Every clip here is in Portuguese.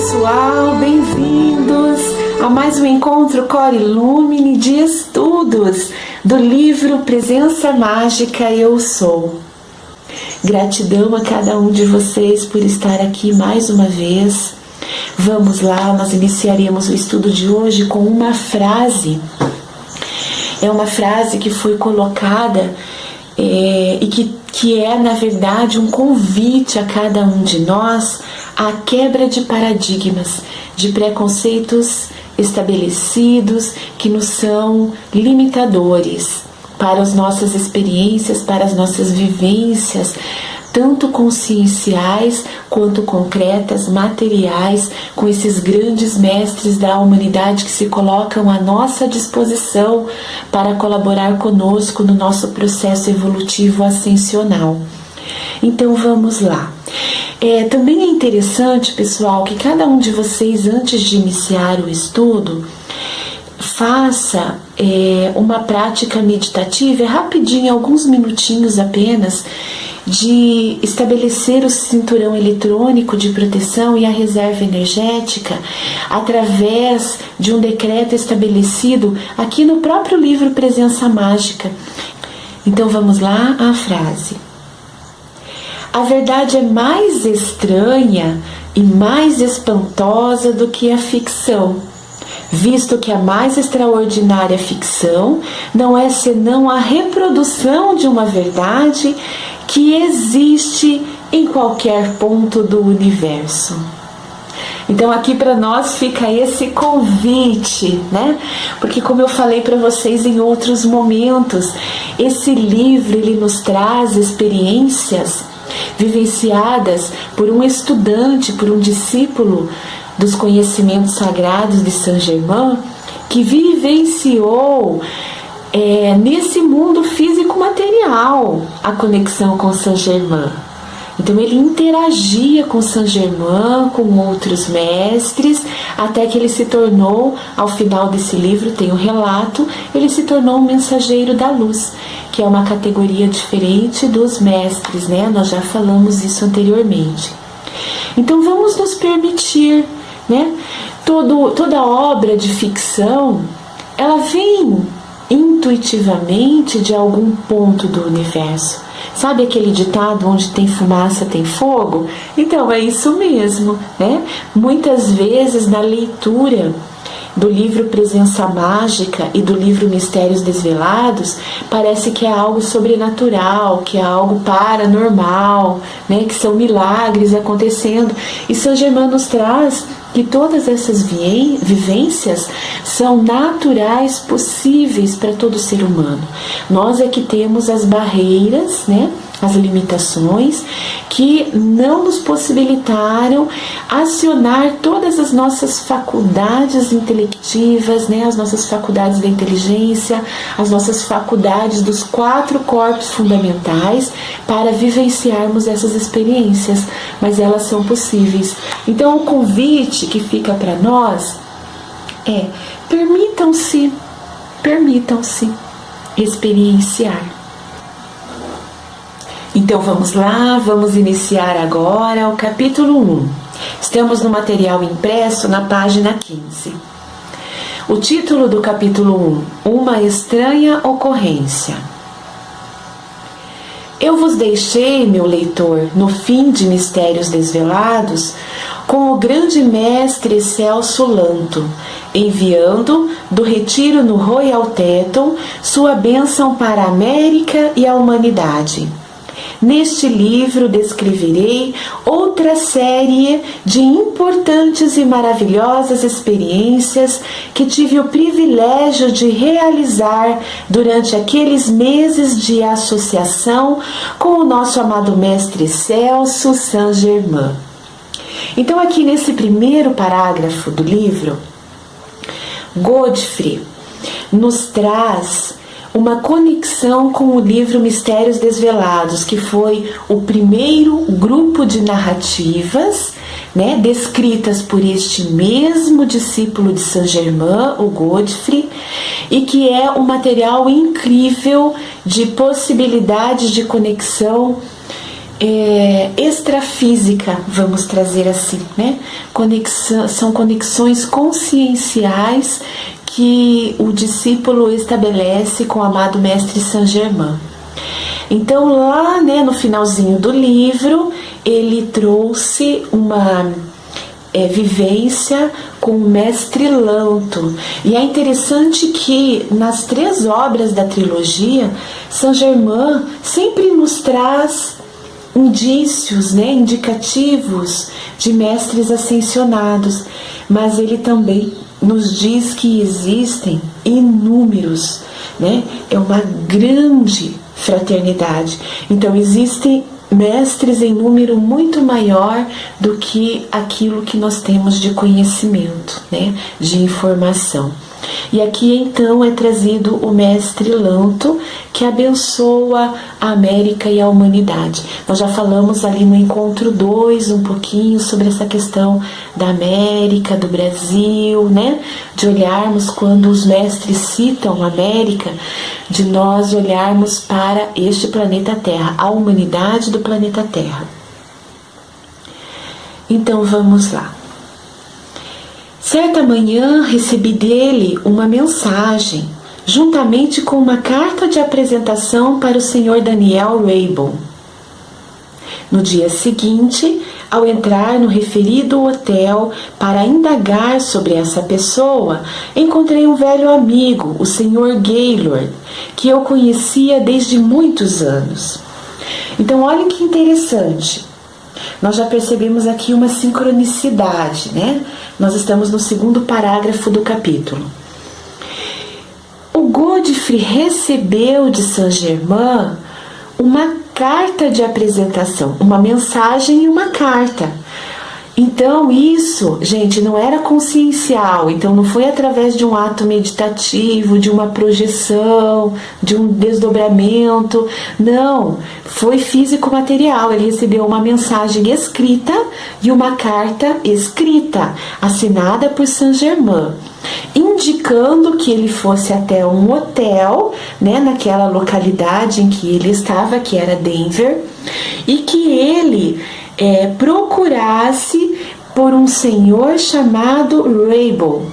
pessoal, bem-vindos a mais um encontro Cor Illumine de estudos do livro Presença Mágica Eu Sou. Gratidão a cada um de vocês por estar aqui mais uma vez. Vamos lá, nós iniciaremos o estudo de hoje com uma frase. É uma frase que foi colocada e que é, na verdade, um convite a cada um de nós à quebra de paradigmas, de preconceitos estabelecidos que nos são limitadores para as nossas experiências, para as nossas vivências, tanto conscienciais quanto concretas, materiais, com esses grandes mestres da humanidade que se colocam à nossa disposição para colaborar conosco no nosso processo evolutivo ascensional. Então vamos lá. Também é interessante, pessoal, que cada um de vocês, antes de iniciar o estudo, faça uma prática meditativa, rapidinho, alguns minutinhos apenas, de estabelecer o cinturão eletrônico de proteção e a reserva energética através de um decreto estabelecido aqui no próprio livro Presença Mágica. Então vamos lá à frase. A verdade é mais estranha e mais espantosa do que a ficção, visto que a mais extraordinária ficção não é senão a reprodução de uma verdade que existe em qualquer ponto do universo. Então aqui para nós fica esse convite, né? Porque como eu falei para vocês em outros momentos, esse livro ele nos traz experiências vivenciadas por um estudante, por um discípulo dos conhecimentos sagrados de Saint-Germain, que vivenciou nesse mundo físico-material a conexão com Saint-Germain. Então ele interagia com Saint-Germain, com outros mestres, até que ele se tornou, ao final desse livro tem o relato, ele se tornou um mensageiro da luz, que é uma categoria diferente dos mestres, né? Nós já falamos isso anteriormente. Então vamos nos permitir, né? Toda obra de ficção, ela vem intuitivamente de algum ponto do universo. Sabe aquele ditado, onde tem fumaça tem fogo? Então é isso mesmo, né? Muitas vezes na leitura do livro Presença Mágica e do livro Mistérios Desvelados, parece que é algo sobrenatural, que é algo paranormal, né? Que são milagres acontecendo. E Saint-Germain nos traz que todas essas vivências são naturais, possíveis para todo ser humano. Nós é que temos as barreiras, né? As limitações que não nos possibilitaram acionar todas as nossas faculdades intelectivas, né? As nossas faculdades da inteligência, as nossas faculdades dos 4 corpos fundamentais para vivenciarmos essas experiências, mas elas são possíveis. Então o convite que fica para nós é: permitam-se experienciar. Então vamos lá, vamos iniciar agora o capítulo 1. Estamos no material impresso na página 15. O título do capítulo 1: Uma estranha ocorrência. Eu vos deixei, meu leitor, no fim de Mistérios Desvelados, com o grande mestre Celso Lanto, enviando do retiro no Royal Teton sua bênção para a América e a humanidade. Neste livro descreverei outra série de importantes e maravilhosas experiências que tive o privilégio de realizar durante aqueles meses de associação com o nosso amado mestre Celso Saint-Germain. Então aqui nesse primeiro parágrafo do livro, Godfrey nos traz uma conexão com o livro Mistérios Desvelados, que foi o primeiro grupo de narrativas, né, descritas por este mesmo discípulo de Saint-Germain, o Godfrey, e que é um material incrível de possibilidades de conexão extrafísica, vamos trazer assim, né? São conexões conscienciais que o discípulo estabelece com o amado Mestre Saint Germain. Então lá, né, no finalzinho do livro, ele trouxe uma vivência com o Mestre Lanto. E é interessante que nas 3 obras da trilogia, Saint Germain sempre nos traz indícios, né, indicativos de mestres ascensionados, mas ele também nos diz que existem inúmeros, né? É uma grande fraternidade. Então existem mestres em número muito maior do que aquilo que nós temos de conhecimento, né? De informação. E aqui então é trazido o Mestre Lanto, que abençoa a América e a humanidade. Nós já falamos ali no encontro 2 um pouquinho sobre essa questão da América, do Brasil, né? De olharmos quando os mestres citam a América, de nós olharmos para este planeta Terra, a humanidade do planeta Terra. Então vamos lá. Certa manhã recebi dele uma mensagem, juntamente com uma carta de apresentação para o Sr. Daniel Raybould. No dia seguinte, ao entrar no referido hotel para indagar sobre essa pessoa, encontrei um velho amigo, o Sr. Gaylord, que eu conhecia desde muitos anos. Então, olhem que interessante. Nós já percebemos aqui uma sincronicidade, né? Nós estamos no 2º parágrafo do capítulo. O Godfrey recebeu de Saint Germain uma carta de apresentação, uma mensagem e uma carta. Então isso, gente, não era consciencial, então não foi através de um ato meditativo, de uma projeção, de um desdobramento, não, foi físico-material. Ele recebeu uma mensagem escrita e uma carta escrita, assinada por Saint Germain, indicando que ele fosse até um hotel, né, naquela localidade em que ele estava, que era Denver, e que ele procurasse por um senhor chamado Raybould.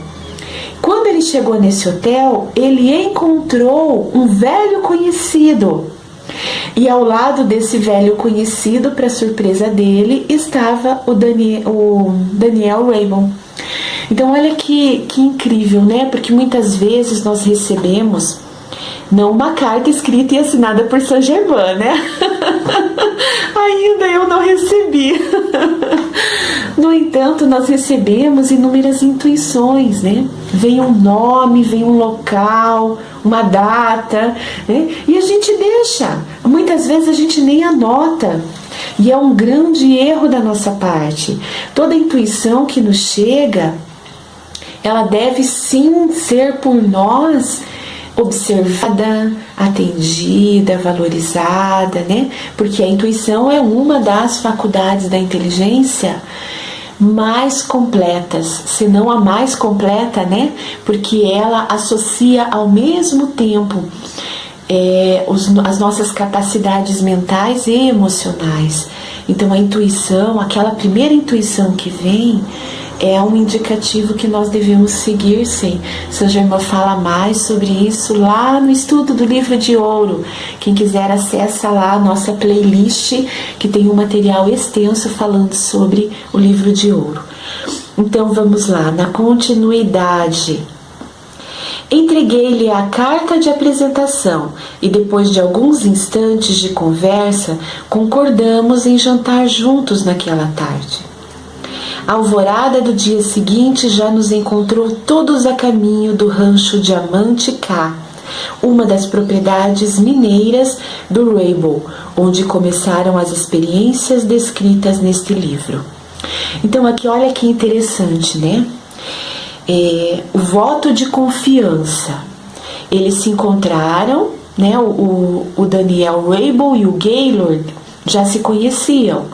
Quando ele chegou nesse hotel, ele encontrou um velho conhecido. E ao lado desse velho conhecido, para surpresa dele, estava o Daniel Raybould. Então olha que incrível, né? Porque muitas vezes nós recebemos não uma carta escrita e assinada por Saint Germain, né? Ainda eu não recebi. No entanto, nós recebemos inúmeras intuições, né? Vem um nome, vem um local, uma data, né? E a gente deixa. Muitas vezes a gente nem anota. E é um grande erro da nossa parte. Toda intuição que nos chega, ela deve sim ser por nós observada, atendida, valorizada, né? Porque a intuição é uma das faculdades da inteligência mais completas, se não a mais completa, né? Porque ela associa ao mesmo tempo as nossas capacidades mentais e emocionais. Então a intuição, aquela primeira intuição que vem, é um indicativo que nós devemos seguir, sim. Saint Germain fala mais sobre isso lá no estudo do Livro de Ouro. Quem quiser acessa lá a nossa playlist, que tem um material extenso falando sobre o Livro de Ouro. Então vamos lá, na continuidade. Entreguei-lhe a carta de apresentação e depois de alguns instantes de conversa, concordamos em jantar juntos naquela tarde. A alvorada do dia seguinte já nos encontrou todos a caminho do rancho Diamante K, uma das propriedades mineiras do Raybould, onde começaram as experiências descritas neste livro. Então aqui olha que interessante, né? O voto de confiança. Eles se encontraram, né? O Daniel Raybould e o Gaylord já se conheciam,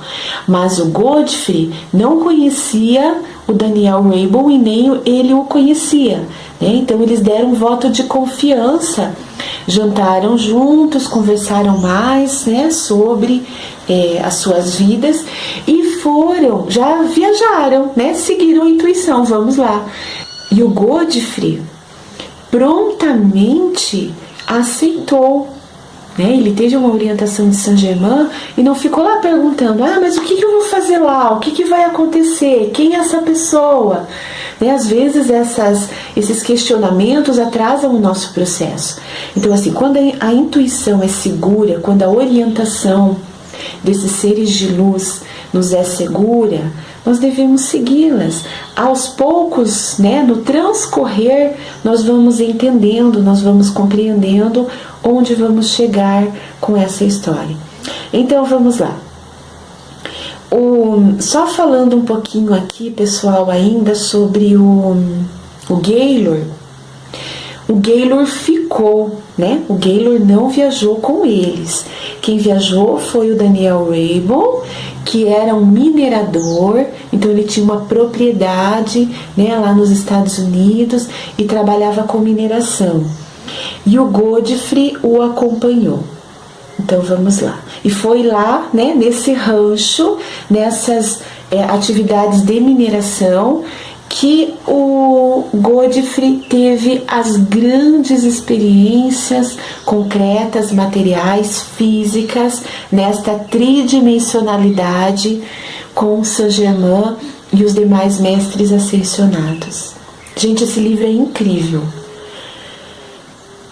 mas o Godfrey não conhecia o Daniel Raybould e nem ele o conhecia, né? Então eles deram um voto de confiança Jantaram juntos, conversaram mais, né, sobre as suas vidas e foram, já viajaram, né, seguiram a intuição, vamos lá. E o Godfrey prontamente aceitou, né? Ele teve uma orientação de Saint-Germain e não ficou lá perguntando, mas o que eu vou fazer lá? O que vai acontecer? Quem é essa pessoa? Né? Às vezes esses questionamentos atrasam o nosso processo. Então, assim, quando a intuição é segura, quando a orientação desses seres de luz nos é segura, nós devemos segui-las. Aos poucos, né, no transcorrer, nós vamos entendendo, nós vamos compreendendo onde vamos chegar com essa história. Então, vamos lá. Só falando um pouquinho aqui, pessoal, ainda sobre o Gaylor. O Gaylor ficou, né? O Gaylor não viajou com eles. Quem viajou foi o Daniel Raybon, que era um minerador, então ele tinha uma propriedade, né, lá nos Estados Unidos e trabalhava com mineração. E o Godfrey o acompanhou. Então vamos lá. E foi lá, né, nesse rancho, nessas atividades de mineração, que o Godfrey teve as grandes experiências concretas, materiais, físicas, nesta tridimensionalidade com Saint-Germain e os demais mestres ascensionados. Gente, esse livro é incrível.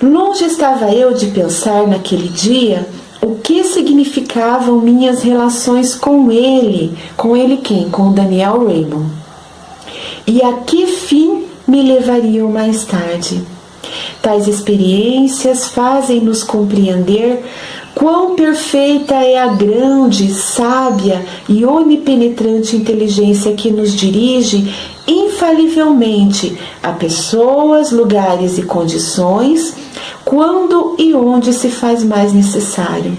Longe estava eu de pensar naquele dia o que significavam minhas relações com ele. Com ele quem? Com o Daniel Raybon. E a que fim me levariam mais tarde? Tais experiências fazem-nos compreender quão perfeita é a grande, sábia e onipenetrante inteligência que nos dirige infalivelmente a pessoas, lugares e condições, quando e onde se faz mais necessário.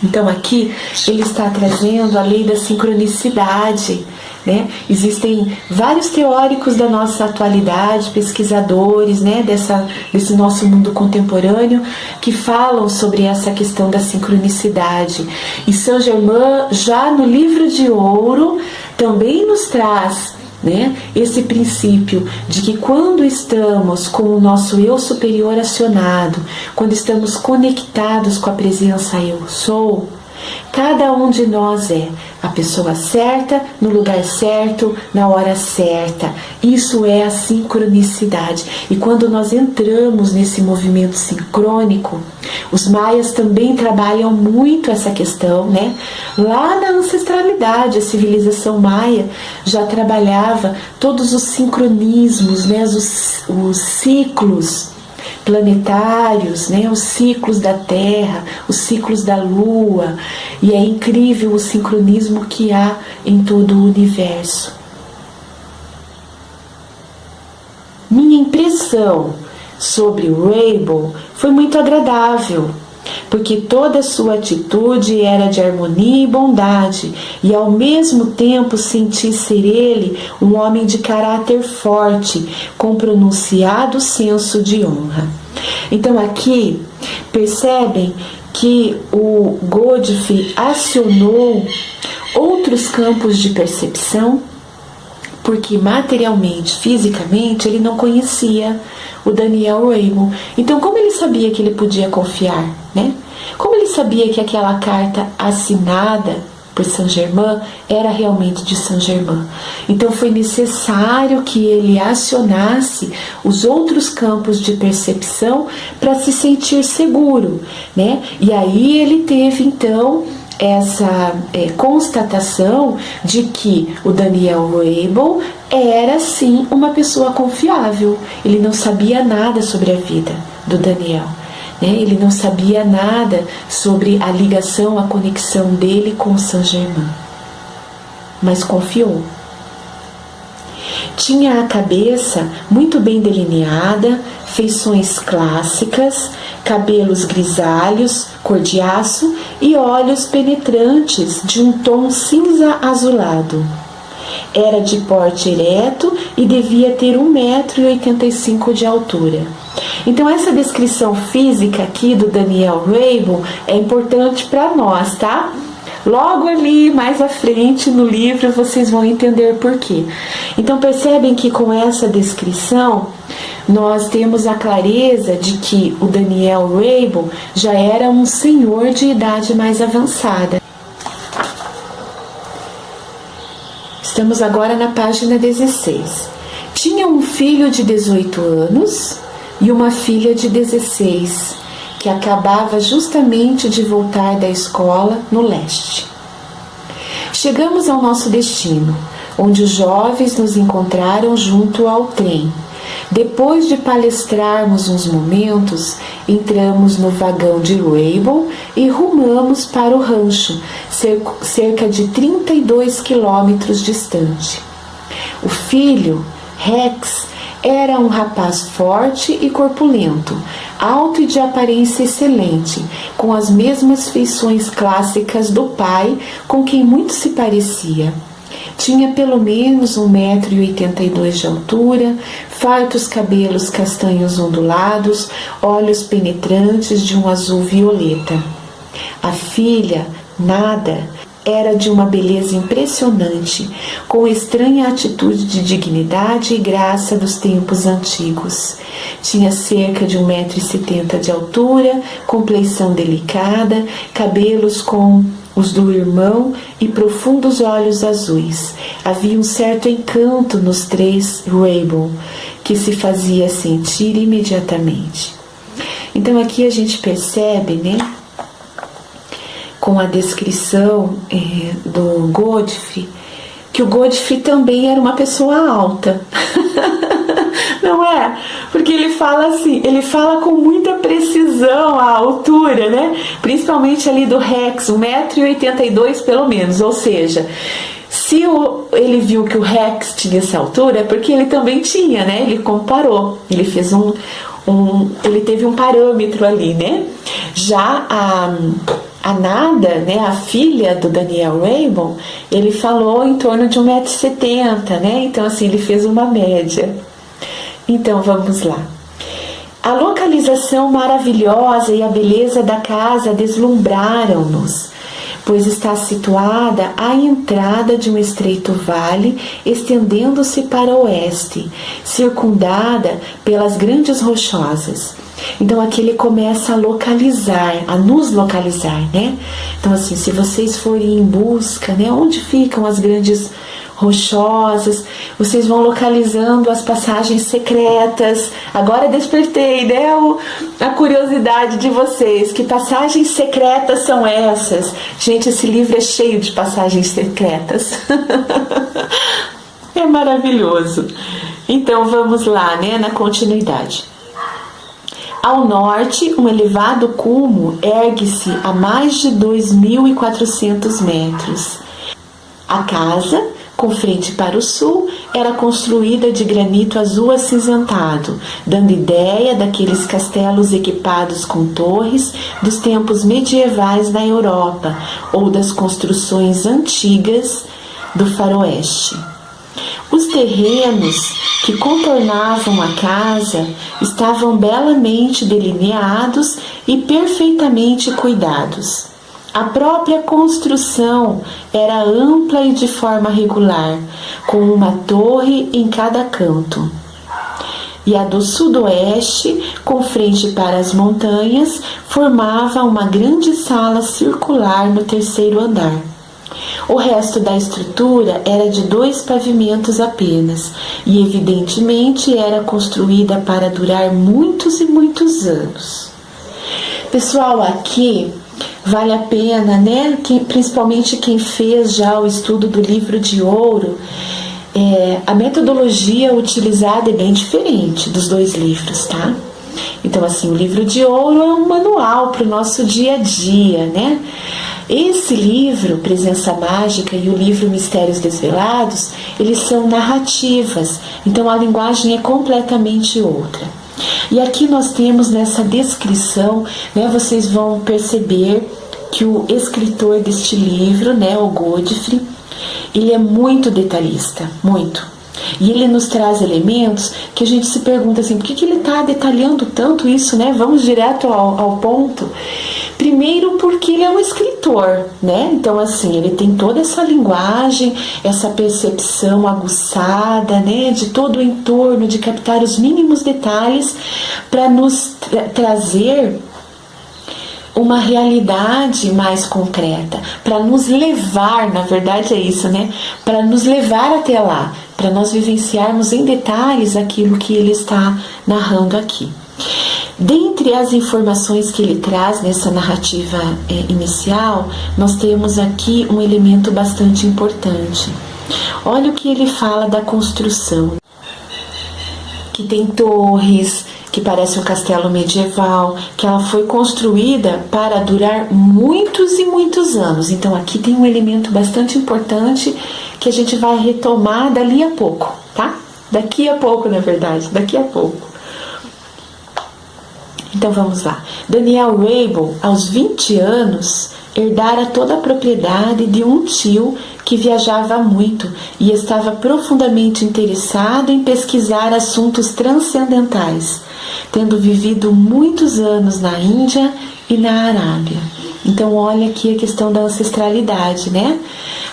Então aqui ele está trazendo a lei da sincronicidade, né? Existem vários teóricos da nossa atualidade, pesquisadores, né, desse nosso mundo contemporâneo, que falam sobre essa questão da sincronicidade. E Saint-Germain, já no livro de ouro, também nos traz, né, esse princípio de que quando estamos com o nosso eu superior acionado, quando estamos conectados com a presença eu sou, cada um de nós é a pessoa certa, no lugar certo, na hora certa. Isso é a sincronicidade. E quando nós entramos nesse movimento sincrônico, os maias também trabalham muito essa questão, né? Lá na ancestralidade, a civilização maia já trabalhava todos os sincronismos, né? Os ciclos planetários, né? Os ciclos da Terra, os ciclos da Lua, e é incrível o sincronismo que há em todo o universo. Minha impressão sobre o Raybon foi muito agradável, porque toda a sua atitude era de harmonia e bondade, e ao mesmo tempo senti ser ele um homem de caráter forte, com pronunciado senso de honra. Então aqui percebem que o Godfrey acionou outros campos de percepção, porque materialmente, fisicamente, ele não conhecia o Daniel Raybon. Então, como ele sabia que ele podia confiar, né? Como ele sabia que aquela carta assinada por Saint-Germain era realmente de Saint-Germain? Então, foi necessário que ele acionasse os outros campos de percepção para se sentir seguro, né? E aí ele teve, então, essa constatação de que o Daniel Raybon era sim uma pessoa confiável. Ele não sabia nada sobre a vida do Daniel, né? Ele não sabia nada sobre a ligação, a conexão dele com Saint-Germain, mas confiou. Tinha a cabeça muito bem delineada, feições clássicas, cabelos grisalhos, cor de aço e olhos penetrantes de um tom cinza azulado. Era de porte ereto e devia ter 1,85 m de altura. Então essa descrição física aqui do Daniel Raybould é importante para nós, tá? Logo ali, mais à frente no livro, vocês vão entender por quê. Então percebem que com essa descrição, nós temos a clareza de que o Daniel Raybould já era um senhor de idade mais avançada. Estamos agora na página 16. Tinha um filho de 18 anos e uma filha de 16, que acabava justamente de voltar da escola no leste. Chegamos ao nosso destino, onde os jovens nos encontraram junto ao trem. Depois de palestrarmos uns momentos, entramos no vagão de Raybould e rumamos para o rancho, cerca de 32 quilômetros distante. O filho, Rex, era um rapaz forte e corpulento, alto e de aparência excelente, com as mesmas feições clássicas do pai, com quem muito se parecia. Tinha pelo menos 1,82 m de altura, fartos cabelos castanhos ondulados, olhos penetrantes de um azul violeta. A filha, Nada, era de uma beleza impressionante, com estranha atitude de dignidade e graça dos tempos antigos. Tinha cerca de 1,70 m de altura, compleição delicada, cabelos com os do irmão e profundos olhos azuis. Havia um certo encanto nos três Raybould, que se fazia sentir imediatamente. Então aqui a gente percebe, né, com a descrição do Godfrey, que o Godfrey também era uma pessoa alta. Não é? Porque ele fala assim, ele fala com muita precisão a altura, né? Principalmente ali do Rex, 1,82 m pelo menos, ou seja, se ele viu que o Rex tinha essa altura, é porque ele também tinha, né? Ele comparou, ele fez ele teve um parâmetro ali, né? Já a Nada, né, a filha do Daniel Raybould, ele falou em torno de 1,70 m, né? Então assim, ele fez uma média. Então vamos lá. A localização maravilhosa e a beleza da casa deslumbraram-nos, pois está situada à entrada de um estreito vale, estendendo-se para o oeste, circundada pelas grandes rochosas. Então aqui ele começa a localizar, a nos localizar, né? Então assim, se vocês forem em busca, né, onde ficam as grandes rochosas, vocês vão localizando as passagens secretas. Agora despertei, né, a curiosidade de vocês. Que passagens secretas são essas? Gente, esse livro é cheio de passagens secretas. É maravilhoso. Então vamos lá, né, na continuidade. Ao norte, um elevado cume ergue-se a mais de 2.400 metros. A casa, com frente para o sul, era construída de granito azul acinzentado, dando ideia daqueles castelos equipados com torres dos tempos medievais na Europa ou das construções antigas do faroeste. Os terrenos que contornavam a casa estavam belamente delineados e perfeitamente cuidados. A própria construção era ampla e de forma regular, com uma torre em cada canto. E a do sudoeste, com frente para as montanhas, formava uma grande sala circular no terceiro andar. O resto da estrutura era de 2 pavimentos apenas, e evidentemente era construída para durar muitos e muitos anos. Pessoal, aqui vale a pena, né? Principalmente quem fez já o estudo do livro de ouro, a metodologia utilizada é bem diferente dos dois livros, tá? Então, assim, o livro de ouro é um manual para o nosso dia a dia, né? Esse livro, Presença Mágica, e o livro Mistérios Desvelados, eles são narrativas, então a linguagem é completamente outra. E aqui nós temos nessa descrição, né, vocês vão perceber que o escritor deste livro, né, o Godfrey, ele é muito detalhista, muito. E ele nos traz elementos que a gente se pergunta assim, por que ele está detalhando tanto isso, né? Vamos direto ao ponto. Primeiro porque ele é um escritor, né? Então assim, ele tem toda essa linguagem, essa percepção aguçada, né? De todo o entorno, de captar os mínimos detalhes para nos trazer uma realidade mais concreta, para nos levar, na verdade é isso, né? Para nos levar até lá, para nós vivenciarmos em detalhes aquilo que ele está narrando aqui. Dentre as informações que ele traz nessa narrativa inicial, nós temos aqui um elemento bastante importante. Olha o que ele fala da construção, que tem torres, que parece um castelo medieval, que ela foi construída para durar muitos e muitos anos. Então aqui tem um elemento bastante importante que a gente vai retomar dali a pouco, tá? Daqui a pouco, na verdade, daqui a pouco. Então vamos lá. Daniel Raybould, aos 20 anos, herdara toda a propriedade de um tio que viajava muito e estava profundamente interessado em pesquisar assuntos transcendentais, tendo vivido muitos anos na Índia e na Arábia. Então olha aqui a questão da ancestralidade, né?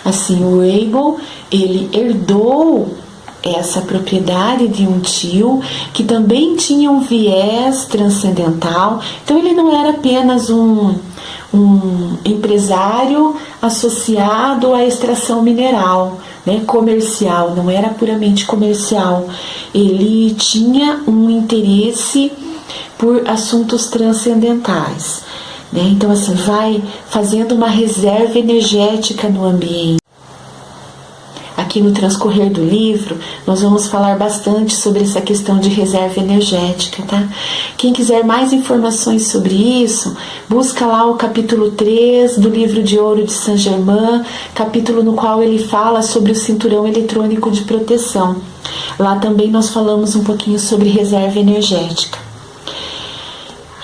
Assim, o Raybould, ele herdou essa propriedade de um tio que também tinha um viés transcendental. Então ele não era apenas um empresário associado à extração mineral, né, comercial, não era puramente comercial. Ele tinha um interesse por assuntos transcendentais, né? Então assim, vai fazendo uma reserva energética no ambiente. Aqui no transcorrer do livro, nós vamos falar bastante sobre essa questão de reserva energética, tá? Quem quiser mais informações sobre isso, busca lá o capítulo 3 do livro de ouro de Saint-Germain, capítulo no qual ele fala sobre o cinturão eletrônico de proteção. Lá também nós falamos um pouquinho sobre reserva energética.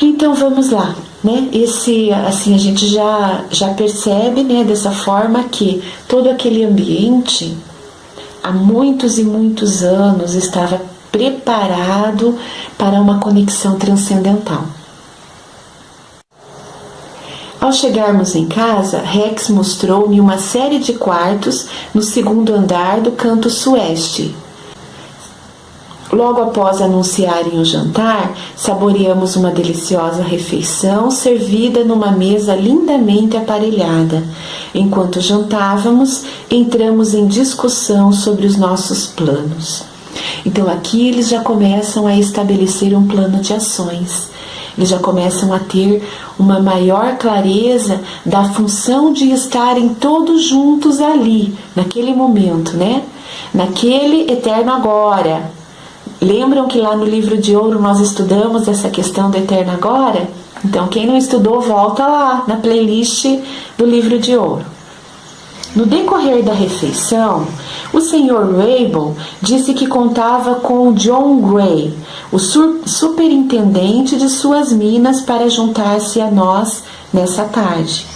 Então vamos lá, né? Assim, a gente já percebe, né, dessa forma que todo aquele ambiente há muitos e muitos anos estava preparado para uma conexão transcendental. Ao chegarmos em casa, Rex mostrou-me uma série de quartos no segundo andar do canto sueste. Logo após anunciarem o jantar, saboreamos uma deliciosa refeição servida numa mesa lindamente aparelhada. Enquanto jantávamos, entramos em discussão sobre os nossos planos. Então aqui eles já começam a estabelecer um plano de ações. Eles já começam a ter uma maior clareza da função de estarem todos juntos ali, naquele momento, né? Naquele eterno agora. Lembram que lá no livro de ouro nós estudamos essa questão do eterno agora? Então quem não estudou, volta lá na playlist do livro de ouro. No decorrer da refeição, o Sr. Raybould disse que contava com John Gray, o superintendente de suas minas, para juntar-se a nós nessa tarde.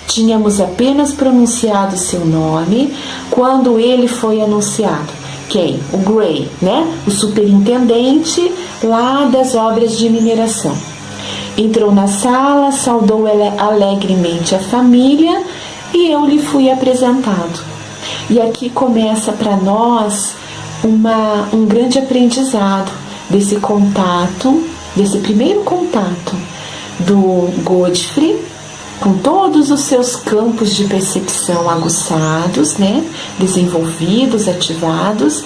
Tínhamos apenas pronunciado seu nome quando ele foi anunciado. Quem? O Gray, né? O superintendente lá das obras de mineração. Entrou na sala, saudou alegremente a família e eu lhe fui apresentado. E aqui começa para nós um grande aprendizado desse contato, desse primeiro contato do Godfrey, com todos os seus campos de percepção aguçados, né, desenvolvidos, ativados,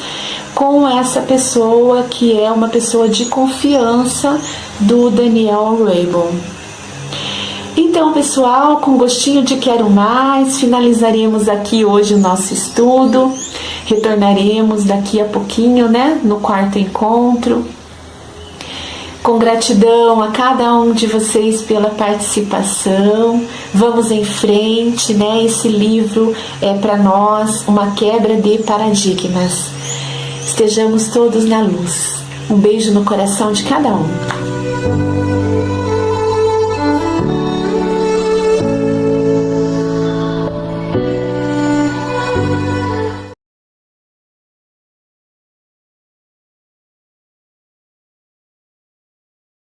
com essa pessoa que é uma pessoa de confiança do Daniel Raybould. Então, pessoal, com gostinho de quero mais, finalizaremos aqui hoje o nosso estudo, retornaremos daqui a pouquinho, né, no quarto encontro. Com gratidão a cada um de vocês pela participação. Vamos em frente, né? Esse livro é para nós uma quebra de paradigmas. Estejamos todos na luz. Um beijo no coração de cada um.